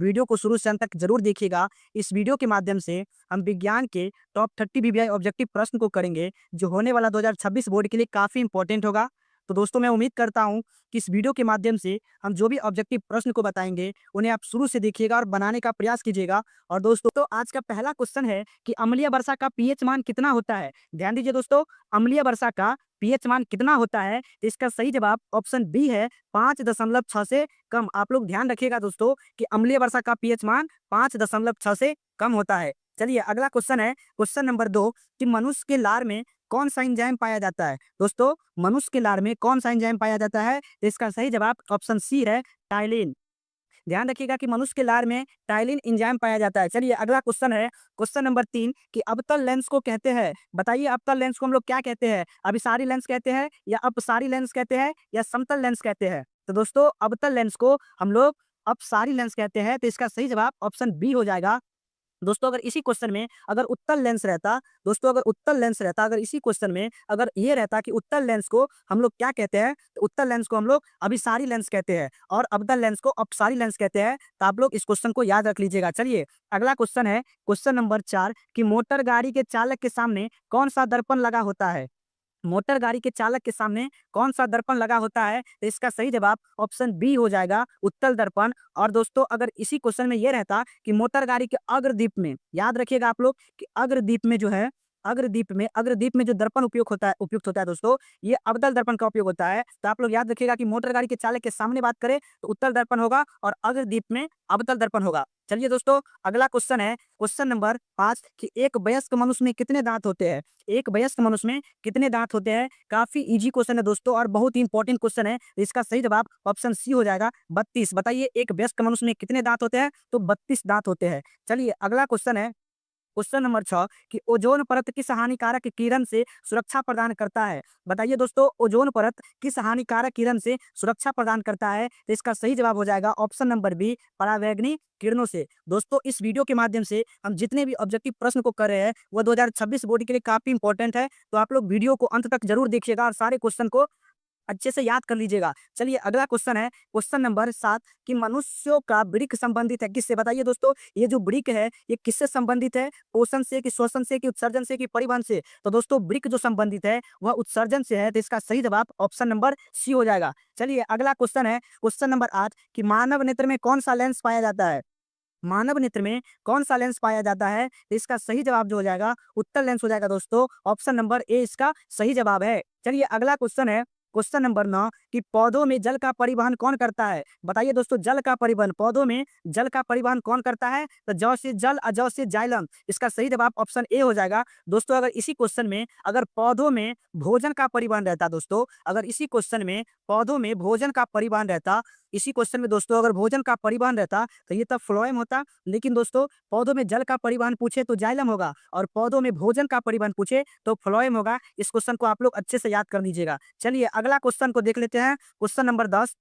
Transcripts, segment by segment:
Video को शुरू से अंत तक जरूर देखिएगा। इस वीडियो के माध्यम से हम विज्ञान के टॉप 30 वीवीआई ऑब्जेक्टिव प्रश्न को करेंगे, जो होने वाला 2026 बोर्ड के लिए काफ़ी इंपॉर्टेंट होगा। तो दोस्तों, मैं उम्मीद करता हूं कि इस वीडियो के माध्यम से हम जो भी ऑब्जेक्टिव प्रश्न को बताएंगे, उन्हें आप शुरू से देखिएगा और बनाने का प्रयास कीजिएगा। और दोस्तों, तो आज का पहला क्वेश्चन है कि अम्लीय वर्षा का पीएच मान कितना होता है। ध्यान दीजिए दोस्तों, अम्लीय वर्षा का पीएच मान कितना होता है। तो इसका सही जवाब ऑप्शन बी है, 5.6 से कम। आप लोग ध्यान रखिएगा दोस्तों कि अम्लीय वर्षा का पीएच मान 5.6 से कम होता है। चलिए अगला क्वेश्चन है, क्वेश्चन नंबर 2 कि मनुष्य के लार में कौन सा एंजाइम पाया जाता है। दोस्तों, मनुष्य के लार में कौन सा एंजाइम पाया जाता है। तो इसका सही जवाब ऑप्शन सी है, टाइलिन। ध्यान रखिएगा कि मनुष्य के लार में टाइलिन एंजाइम पाया जाता है। चलिए अगला क्वेश्चन है, क्वेश्चन नंबर 3 कि अवतल लेंस को कहते हैं। बताइए, अवतल लेंस को हम लोग क्या कहते हैं। अभिसारी लेंस कहते हैं, या अपसारी लेंस कहते हैं, या समतल लेंस कहते हैं। तो दोस्तों, अवतल लेंस को हम लोग अपसारी लेंस कहते हैं। तो इसका सही जवाब ऑप्शन बी हो जाएगा। दोस्तों, अगर इसी क्वेश्चन में अगर उत्तल लेंस रहता, दोस्तों अगर उत्तल लेंस रहता, अगर इसी क्वेश्चन में अगर ये रहता कि उत्तल लेंस को हम लोग क्या कहते हैं, तो उत्तल लेंस को हम लोग अभिसारी लेंस कहते हैं और अवतल लेंस को अपसारी लेंस कहते हैं। तो आप लोग इस क्वेश्चन को याद रख लीजिएगा। चलिए अगला क्वेश्चन है, क्वेश्चन नंबर 4 कि मोटर गाड़ी के चालक के सामने कौन सा दर्पण लगा होता है। मोटर गाड़ी के चालक के सामने कौन सा दर्पण लगा होता है। तो इसका सही जवाब ऑप्शन बी हो जाएगा, उत्तल दर्पण। और दोस्तों, अगर इसी क्वेश्चन में ये रहता कि मोटर गाड़ी के अग्रदीप में, याद रखिएगा आप लोग कि अग्रदीप में जो है, अग्रदीप में जो दर्पण उपयुक्त होता है दोस्तों, ये अवतल दर्पण का उपयोग होता है। तो आप लोग याद रखिएगा कि मोटर गाड़ी के चालक के सामने बात करें तो उत्तल दर्पण होगा और अग्रदीप में अवतल दर्पण होगा। चलिए दोस्तों, अगला क्वेश्चन है, क्वेश्चन नंबर 5 कि एक वयस्क मनुष्य में कितने दांत होते हैं। एक वयस्क मनुष्य में कितने दांत होते हैं। काफी इजी क्वेश्चन है दोस्तों और बहुत ही इंपॉर्टेंट क्वेश्चन है। तो इसका सही जवाब ऑप्शन सी हो जाएगा, 32। बताइए, एक वयस्क मनुष्य में कितने दांत होते हैं। तो 32 दांत होते हैं। चलिए अगला क्वेश्चन है, क्वेश्चन नंबर 6 कि ओजोन परत किस हानिकारक किरण से सुरक्षा प्रदान करता है। बताइए दोस्तों, ओजोन परत किस हानिकारक किरण से सुरक्षा प्रदान करता है। तो इसका सही जवाब हो जाएगा ऑप्शन नंबर बी, परावैंगनी किरणों से। दोस्तों, इस वीडियो के माध्यम से हम जितने भी ऑब्जेक्टिव प्रश्न को कर रहे हैं, वो 2026 बोर्ड के लिए काफी इंपॉर्टेंट है। तो आप लोग वीडियो को अंत तक जरूर देखिएगा और सारे क्वेश्चन को अच्छे से याद कर लीजिएगा। चलिए अगला क्वेश्चन है, क्वेश्चन नंबर 7 कि मनुष्यों का वृक्क संबंधित है किससे। बताइए दोस्तों, ये जो वृक्क है ये किससे संबंधित है। पोषण से, कि श्वसन से, कि उत्सर्जन से, कि परिवहन से। तो दोस्तों, वृक्क जो संबंधित है वह उत्सर्जन से है। तो इसका सही जवाब ऑप्शन नंबर सी हो जाएगा। चलिए अगला क्वेश्चन है, क्वेश्चन नंबर 8 कि मानव नेत्र में कौन सा लेंस पाया जाता है। मानव नेत्र में कौन सा लेंस पाया जाता है। तो इसका सही जवाब जो हो जाएगा, उत्तल लेंस हो जाएगा दोस्तों। ऑप्शन नंबर ए इसका सही जवाब है। चलिए अगला क्वेश्चन है, क्वेश्चन नंबर 9 कि पौधों में जल का परिवहन कौन करता है। बताइए दोस्तों, जल का परिवहन, पौधों में जल का परिवहन कौन करता है। तो जौ से जल, अजौ से जाइलम। इसका सही जवाब ऑप्शन ए हो जाएगा। दोस्तों, अगर इसी क्वेश्चन में अगर पौधों में भोजन का परिवहन रहता, दोस्तों अगर इसी क्वेश्चन में पौधों में भोजन का परिवहन रहता, इसी क्वेश्चन में दोस्तों अगर भोजन का परिवहन रहता तो ये तब फ्लोएम होता। लेकिन दोस्तों, पौधों में जल का परिवहन पूछे तो जाइलम होगा और पौधों में भोजन का परिवहन पूछे तो फ्लोएम होगा। इस क्वेश्चन को आप लोग अच्छे से याद कर लीजिएगा। चलिए अगला क्वेश्चन को देख लेते हैं, क्वेश्चन नंबर 10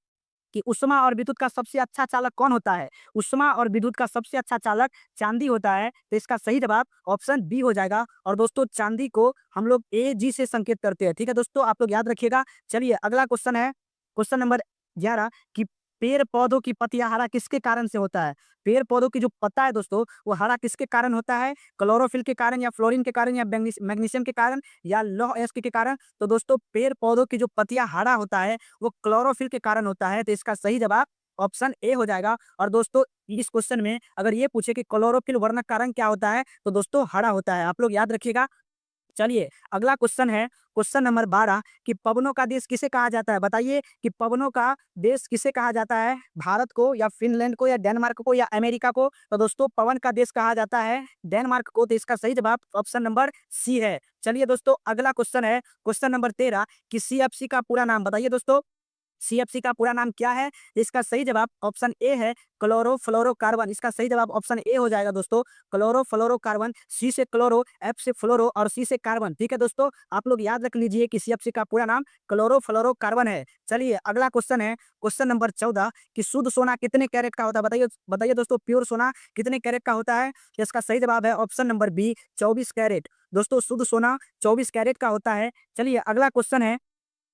कि उष्मा और विद्युत का सबसे अच्छा चालक कौन होता है। उष्मा और विद्युत का सबसे अच्छा चालक चांदी होता है। तो इसका सही जवाब ऑप्शन बी हो जाएगा। और दोस्तों, चांदी को हम लोग ए से संकेत करते हैं। ठीक है दोस्तों, आप लोग याद रखिएगा। चलिए अगला क्वेश्चन है, क्वेश्चन नंबर 11 कि पेड़ पौधों की पत्तियां हरा किसके कारण से होता है। पेड़ पौधों की जो पत्ता है दोस्तों, वो हरा किसके कारण होता है। क्लोरोफिल के कारण, या फ्लोरीन के कारण, या मैग्नीशियम के कारण, या लौह अयस्क के कारण। तो दोस्तों, पेड़ पौधों की जो पत्तियां हरा होता है वो क्लोरोफिल के कारण होता है। तो इसका सही जवाब ऑप्शन ए हो जाएगा। और दोस्तों, इस क्वेश्चन में अगर ये पूछे कि क्लोरोफिल वर्णक का रंग क्या होता है, तो दोस्तों हरा होता है। आप लोग याद रखिएगा। चलिए अगला क्वेश्चन है, क्वेश्चन नंबर 12 कि पवनों का देश किसे कहा जाता है। बताइए कि पवनों का देश किसे कहा जाता है। भारत को, या फिनलैंड को, या डेनमार्क को, या अमेरिका को। तो दोस्तों, पवन का देश कहा जाता है डेनमार्क को। तो इसका सही जवाब ऑप्शन नंबर सी है। चलिए दोस्तों, अगला क्वेश्चन है, क्वेश्चन नंबर 13 कि सीएफसी का पूरा नाम। बताइए दोस्तों, सीएफसी का पूरा नाम क्या है। इसका सही जवाब ऑप्शन ए है, क्लोरोफ्लोरोकार्बन। इसका सही जवाब ऑप्शन ए हो जाएगा दोस्तों, क्लोरोफ्लोरोकार्बन। सी से क्लोरो, एफ से फ्लोरो और सी से कार्बन। ठीक है दोस्तों, आप लोग याद रख लीजिए कि सीएफसी का पूरा नाम क्लोरोफ्लोरोकार्बन है। चलिए अगला क्वेश्चन है, क्वेश्चन नंबर 14 कि शुद्ध सोना कितने कैरेट का होता है। बताइए बताइए दोस्तों, प्योर सोना कितने कैरेट का होता है। इसका सही जवाब है ऑप्शन नंबर बी, 24 कैरेट। दोस्तों, शुद्ध सोना 24 कैरेट का होता है। चलिए अगला क्वेश्चन है,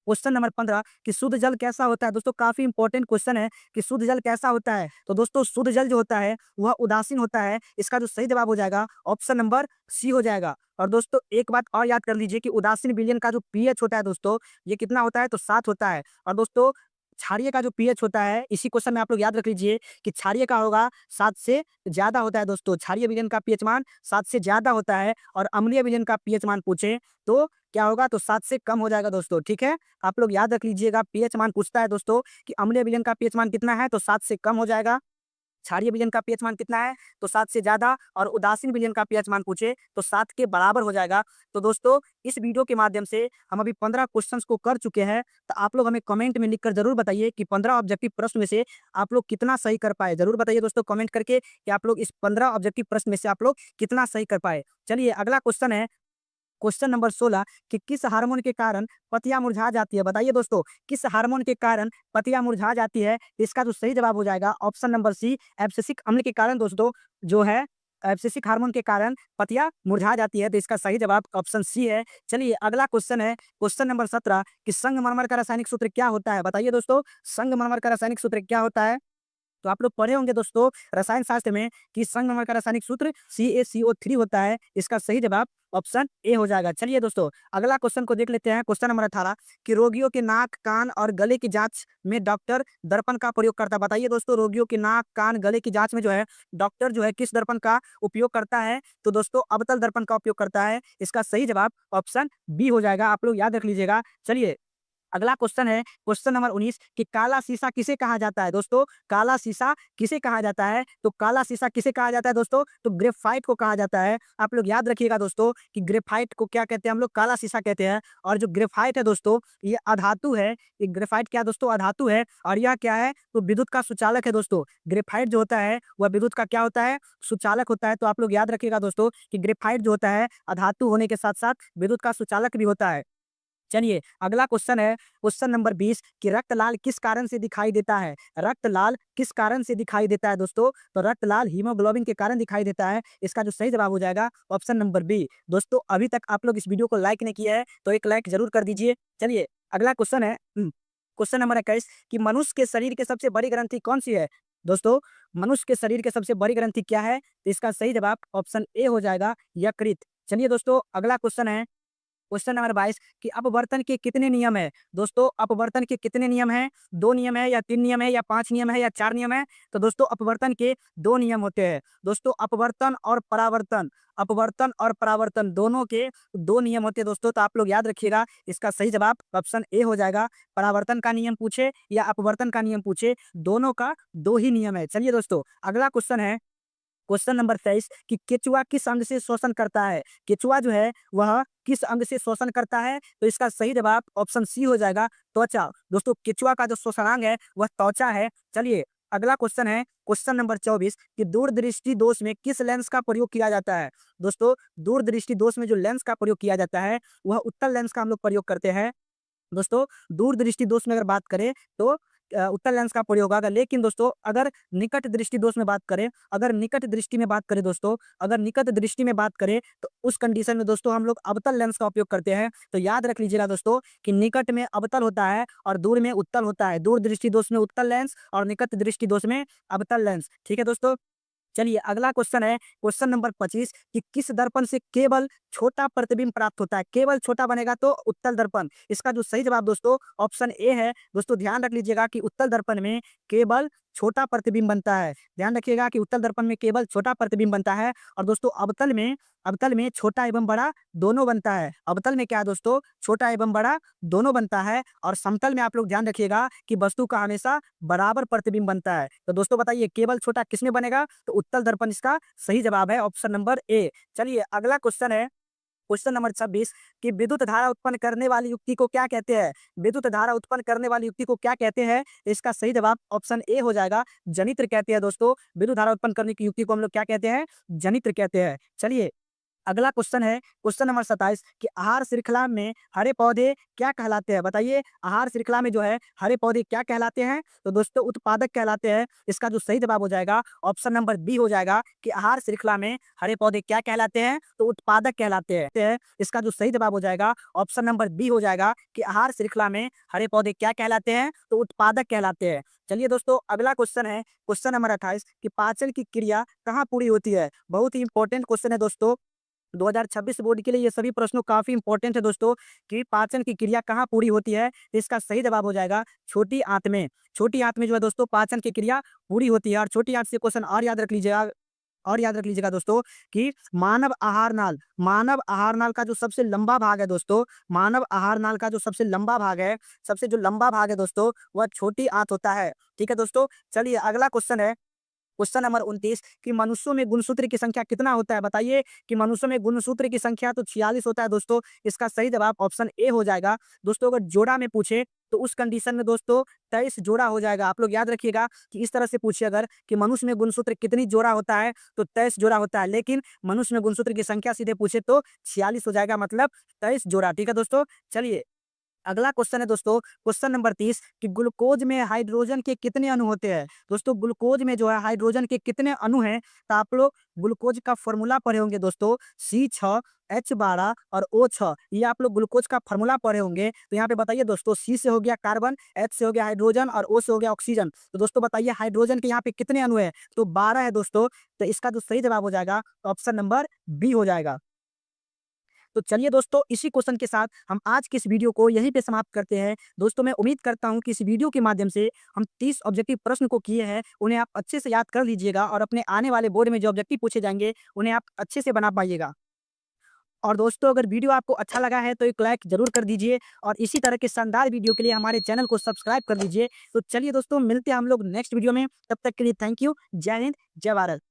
क्वेश्चन नंबर 15 कि शुद्ध जल कैसा होता है। दोस्तों काफी इंपॉर्टेंट क्वेश्चन है कि शुद्ध जल कैसा होता है। तो दोस्तों शुद्ध जल जो होता है वह उदासीन होता है। इसका जो सही जवाब हो जाएगा ऑप्शन नंबर सी हो जाएगा। और दोस्तों एक बात और याद कर लीजिए कि उदासीन विलयन का जो पीएच होता है दोस्तों, ये कितना होता है, तो 7 होता है। और दोस्तों क्षारीय का जो पीएच होता है, इसी क्वेश्चन में आप लोग याद रख लीजिए कि क्षारीय का होगा 7 से ज्यादा होता है। दोस्तों क्षारीय विलयन का पीएच मान 7 से ज्यादा होता है, और अम्लीय विलयन का पीएच मान पूछे तो क्या होगा, तो 7 से कम हो जाएगा दोस्तों। ठीक है, आप लोग याद रख लीजिएगा, पीएच मान पूछता है दोस्तों कि अम्लीय विलयन का पीएच मान कितना है, तो 7 से कम हो जाएगा। क्षारीय विलयन का पीएच मान कितना है, तो 7 से ज्यादा, और उदासीन विलयन का पीएच मान पूछे तो 7 के बराबर हो जाएगा। तो दोस्तों इस वीडियो के माध्यम से हम अभी 15 क्वेश्चंस को कर चुके हैं। तो आप लोग हमें कमेंट में लिखकर जरूर बताइए कि 15 ऑब्जेक्टिव प्रश्न में से आप लोग कितना सही कर पाए। जरूर बताइए दोस्तों कमेंट करके कि आप लोग इस 15 ऑब्जेक्टिव प्रश्न में से आप लोग कितना सही कर पाए। चलिए अगला क्वेश्चन है, क्वेश्चन नंबर 16 कि किस हार्मोन के कारण पत्तियां मुरझा जाती है। बताइए दोस्तों किस हार्मोन के कारण पत्तियां मुरझा जाती है। इसका जो सही जवाब हो जाएगा ऑप्शन नंबर सी, एब्सिसिक अम्ल के कारण दोस्तों जो है, एब्सिसिक हार्मोन के कारण पत्तियां मुरझा जाती है। तो इसका सही जवाब ऑप्शन सी है। चलिए अगला क्वेश्चन है, क्वेश्चन नंबर 17 कि संगमरमर का रासायनिक सूत्र क्या होता है। बताइए दोस्तों संगमरमर का रासायनिक सूत्र क्या होता है। तो आप लोग पढ़े होंगे दोस्तों रसायन शास्त्र में कि संगमरमर का रासायनिक सूत्र CaCO3 होता है। इसका सही जवाब ऑप्शन ए हो जाएगा। चलिए दोस्तों अगला क्वेश्चन को देख लेते हैं, क्वेश्चन नंबर 18 कि रोगियों के नाक, कान और गले की जांच में डॉक्टर दर्पण का प्रयोग करता है। बताइए दोस्तों रोगियों के नाक, कान, गले की जांच में जो है डॉक्टर जो है किस दर्पण का उपयोग करता है, तो दोस्तों अवतल दर्पण का उपयोग करता है। इसका सही जवाब ऑप्शन बी हो जाएगा, आप लोग याद रख लीजिएगा। चलिए अगला क्वेश्चन है, क्वेश्चन नंबर 19 कि काला शीशा किसे कहा जाता है। दोस्तों काला शीशा किसे कहा जाता है, तो काला शीशा किसे कहा जाता है दोस्तों, तो ग्रेफाइट को कहा जाता है। आप लोग याद रखिएगा दोस्तों कि ग्रेफाइट को क्या कहते हैं, हम लोग काला शीशा कहते हैं। और जो ग्रेफाइट है दोस्तों ये अधातु है। ये ग्रेफाइट क्या दोस्तों, अधातु है। और यह क्या है, तो विद्युत का सुचालक है दोस्तों। ग्रेफाइट जो होता है वह विद्युत का क्या होता है, सुचालक होता है। तो आप लोग याद रखिएगा दोस्तों कि ग्रेफाइट जो होता है अधातु होने के साथ साथ विद्युत का सुचालक भी होता है। चलिए अगला क्वेश्चन है, क्वेश्चन नंबर 20 कि रक्त लाल किस कारण से दिखाई देता है। रक्त लाल किस कारण से दिखाई देता है दोस्तों, तो रक्त लाल हीमोग्लोबिन के कारण दिखाई देता है। इसका जो सही जवाब हो जाएगा ऑप्शन नंबर बी। दोस्तों अभी तक आप लोग इस वीडियो को लाइक नहीं किया है तो एक लाइक जरूर कर दीजिए। चलिए अगला क्वेश्चन है, क्वेश्चन नंबर 21 कि मनुष्य के शरीर की सबसे बड़ी ग्रंथि कौन सी है। दोस्तों मनुष्य के शरीर की सबसे बड़ी ग्रंथि क्या है, तो इसका सही जवाब ऑप्शन ए हो जाएगा, यकृत। चलिए दोस्तों अगला क्वेश्चन है, क्वेश्चन नंबर 22 कि अपवर्तन के कितने नियम है। दोस्तों अपवर्तन के कितने नियम है, 2 नियम है या 3 नियम है या 5 नियम है या 4 नियम है। तो दोस्तों अपवर्तन के 2 नियम होते हैं। दोस्तों अपवर्तन और परावर्तन, अपवर्तन और परावर्तन दोनों के 2 नियम होते हैं दोस्तों। तो आप लोग याद रखिएगा इसका सही जवाब ऑप्शन ए हो जाएगा। परावर्तन का नियम पूछे या अपवर्तन का नियम पूछे, दोनों का 2 ही नियम है। चलिए दोस्तों अगला क्वेश्चन है, क्वेश्चन नंबर 23 कि केचुआ किस अंग से शोषण करता है। केचुआ जो है वह किस अंग से शोषण करता है, तो इसका सही जवाब ऑप्शन सी हो जाएगा, त्वचा। दोस्तों केचुआ का जो शोषणांग है वह त्वचा है। चलिए अगला क्वेश्चन है, क्वेश्चन नंबर 24 कि दूरदृष्टि दोष में किस लेंस का प्रयोग किया जाता है। दोस्तों दूरदृष्टि दोष में जो लेंस का प्रयोग किया जाता है वह उत्तल लेंस का हम लोग प्रयोग करते हैं। दोस्तों दूरदृष्टि दोष में अगर बात करें तो उत्तल लेंस का प्रयोग होगा। लेकिन दोस्तों अगर निकट दृष्टि दोष में बात करें, अगर निकट दृष्टि में बात करें दोस्तों, अगर निकट दृष्टि में बात करें तो उस कंडीशन में दोस्तों हम लोग अवतल लेंस का उपयोग करते हैं। तो याद रख लीजिएगा दोस्तों कि निकट में अवतल होता है और दूर में उत्तल होता है। दूर दृष्टि दोष में उत्तल लेंस और निकट दृष्टि दोष में अवतल लेंस। ठीक है दोस्तों। चलिए अगला क्वेश्चन है, क्वेश्चन नंबर 25 कि किस दर्पण से केवल छोटा प्रतिबिंब प्राप्त होता है। केवल छोटा बनेगा तो उत्तल दर्पण। इसका जो सही जवाब दोस्तों ऑप्शन ए है। दोस्तों ध्यान रख लीजिएगा कि उत्तल दर्पण में केवल छोटा प्रतिबिंब बनता है। ध्यान रखिएगा कि उत्तल दर्पण में केवल छोटा प्रतिबिंब बनता है। और दोस्तों अवतल में छोटा एवं बड़ा दोनों बनता है। अवतल में क्या है दोस्तों, छोटा एवं बड़ा दोनों बनता है। और समतल में आप लोग ध्यान रखिएगा कि वस्तु का हमेशा बराबर प्रतिबिंब बनता है। तो दोस्तों बताइए केवल छोटा किसमें बनेगा, तो उत्तल दर्पण इसका सही जवाब है, ऑप्शन नंबर ए। चलिए अगला क्वेश्चन है, क्वेश्चन नंबर 26 कि विद्युत धारा उत्पन्न करने वाली युक्ति को क्या कहते हैं। विद्युत धारा उत्पन्न करने वाली युक्ति को क्या कहते हैं, इसका सही जवाब ऑप्शन ए हो जाएगा, जनित्र कहते हैं। दोस्तों विद्युत धारा उत्पन्न करने की युक्ति को हम लोग क्या कहते हैं, जनित्र कहते हैं। चलिए अगला क्वेश्चन है क्वेश्चन नंबर 27 कि आहार श्रृंखला में हरे पौधे क्या कहलाते हैं? बताइए आहार श्रृंखला में जो है हरे पौधे क्या कहलाते हैं? तो दोस्तों उत्पादक कहलाते हैं। इसका जो सही जवाब हो जाएगा ऑप्शन नंबर बी हो जाएगा कि आहार श्रृंखला में हरे पौधे क्या कहलाते हैं? तो उत्पादक कहलाते हैं। इसका जो सही जवाब हो जाएगा ऑप्शन नंबर बी हो जाएगा कि आहार श्रृंखला में हरे पौधे क्या कहलाते हैं? तो उत्पादक कहलाते हैं। चलिए दोस्तों अगला क्वेश्चन है क्वेश्चन नंबर 28 कि पाचन की क्रिया कहाँ पूरी होती है? बहुत ही इंपॉर्टेंट क्वेश्चन है दोस्तों। 2026 बोर्ड के लिए ये सभी प्रश्नों काफी इंपॉर्टेंट है दोस्तों कि पाचन की क्रिया कहाँ पूरी होती है? तो इसका सही जवाब हो जाएगा छोटी आंत में। छोटी आंत में जो है दोस्तों पाचन की क्रिया पूरी होती है। और छोटी आंत से क्वेश्चन और याद रख लीजिएगा दोस्तों कि मानव आहार नाल का जो सबसे लंबा भाग है दोस्तों, मानव आहार नाल का जो सबसे लंबा भाग है, सबसे जो लंबा भाग है दोस्तों वह छोटी आंत होता है। ठीक है दोस्तों, चलिए अगला क्वेश्चन है क्वेश्चन नंबर 29 कि मनुष्यों में गुणसूत्र की संख्या कितना होता है? बताइए कि मनुष्यों में गुणसूत्र की संख्या तो 46 होता है दोस्तों। इसका सही जवाब ऑप्शन ए हो जाएगा। दोस्तों अगर जोड़ा में पूछे तो उस कंडीशन में दोस्तों 23 जोड़ा हो जाएगा। आप लोग याद रखिएगा कि इस तरह से पूछिए अगर कि मनुष्य में गुणसूत्र कितनी जोड़ा होता है तो 23 जोड़ा होता है, लेकिन मनुष्य में गुणसूत्र की संख्या सीधे पूछे तो 46 हो जाएगा, मतलब 23 जोड़ा। ठीक है दोस्तों, चलिए अगला क्वेश्चन है दोस्तों क्वेश्चन नंबर 30 कि ग्लूकोज में हाइड्रोजन के कितने अणु होते हैं? दोस्तों ग्लूकोज में जो है हाइड्रोजन के कितने अणु हैं? तो आप लोग ग्लूकोज का फॉर्मूला पढ़े होंगे दोस्तों, C6 H12 और O6। ये आप लोग ग्लूकोज का फॉर्मूला पढ़े होंगे। तो यहाँ पे बताइए दोस्तों C से हो गया कार्बन, H से हो गया हाइड्रोजन और O से हो गया ऑक्सीजन। तो दोस्तों बताइए हाइड्रोजन के यहाँ पे कितने अणु है? तो 12 है दोस्तों। तो इसका जो सही जवाब हो जाएगा ऑप्शन नंबर बी हो जाएगा। तो चलिए दोस्तों इसी क्वेश्चन के साथ हम आज की इस वीडियो को यहीं पे समाप्त करते हैं। दोस्तों मैं उम्मीद करता हूं कि इस वीडियो के माध्यम से हम 30 ऑब्जेक्टिव प्रश्न को किए हैं, उन्हें आप अच्छे से याद कर लीजिएगा और अपने आने वाले बोर्ड में जो ऑब्जेक्टिव पूछे जाएंगे उन्हें आप अच्छे से बना पाइएगा। और दोस्तों अगर वीडियो आपको अच्छा लगा है तो एक लाइक जरूर कर दीजिए और इसी तरह के शानदार वीडियो के लिए हमारे चैनल को सब्सक्राइब कर लीजिए। तो चलिए दोस्तों मिलते हैं हम लोग नेक्स्ट वीडियो में, तब तक के लिए थैंक यू। जय हिंद, जय भारत।